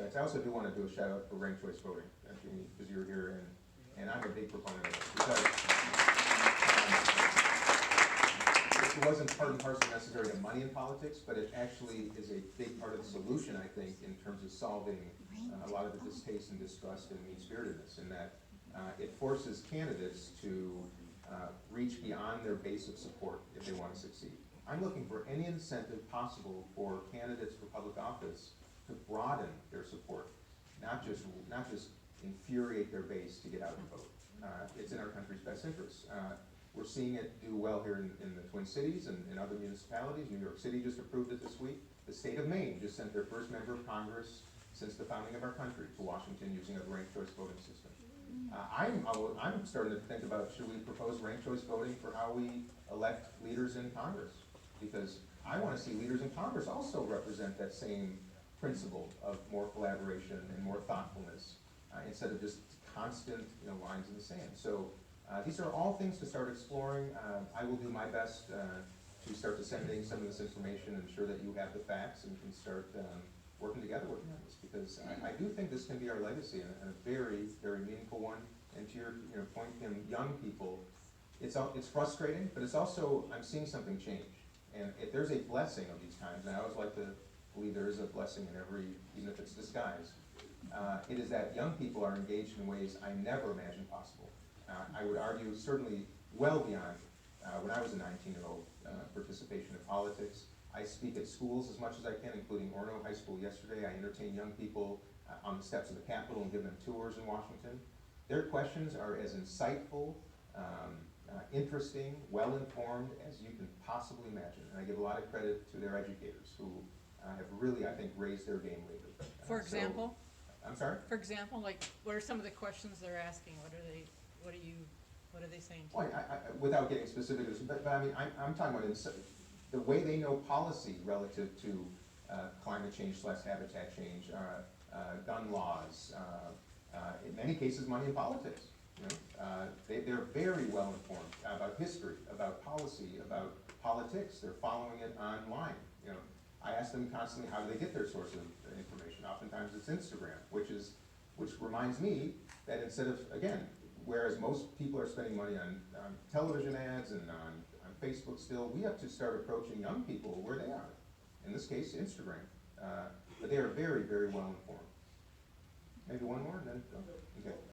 aspects. I also do want to do a shout out for ranked choice voting, Jeannie, because you're here, and I'm a big proponent of it. Because it wasn't part and parcel necessary to money in politics, but it actually is a big part of the solution, I think, in terms of solving a lot of the distaste and distrust and mean-spiritedness, in that it forces candidates to reach beyond their base of support if they want to succeed. I'm looking for any incentive possible for candidates for public office to broaden their support, not just infuriate their base to get out and vote. It's in our country's best interests. We're seeing it do well here in the Twin Cities and in other municipalities. New York City just approved it this week. The state of Maine just sent their first member of Congress since the founding of our country to Washington using a ranked choice voting system. I'm starting to think about, should we propose ranked choice voting for how we elect leaders in Congress? Because I want to see leaders in Congress also represent that same principle of more collaboration and more thoughtfulness, instead of just constant, lines in the sand. So these are all things to start exploring. I will do my best to start disseminating some of this information and ensure that you have the facts and can start working together with me on this, because I do think this can be our legacy, and a very, very meaningful one. And to your point, Kim, young people, it's frustrating, but it's also, I'm seeing something change. And if there's a blessing of these times, and I always like to believe there is a blessing in every, even if it's disguised, it is that young people are engaged in ways I never imagined possible. I would argue certainly well beyond when I was a 19-year-old participation in politics. I speak at schools as much as I can, including Orono High School yesterday. I entertain young people on the steps of the Capitol and give them tours in Washington. Their questions are as insightful, interesting, well-informed as you can possibly imagine. And I give a lot of credit to their educators who have really, I think, raised their game lately. For example? I'm sorry? For example, like, what are some of the questions they're asking? What are they saying to Well, you? without getting specific, but I mean, I'm talking about the way they know policy relative to climate change / habitat change, gun laws, in many cases, money in politics. They're very well informed about history, about policy, about politics. They're following it online. I ask them constantly, how do they get their source of information? Oftentimes it's Instagram, which reminds me that instead of, again, whereas most people are spending money on television ads and on Facebook still, we have to start approaching young people where they are. In this case, Instagram. But they are very, very well informed. Maybe one more and then, okay.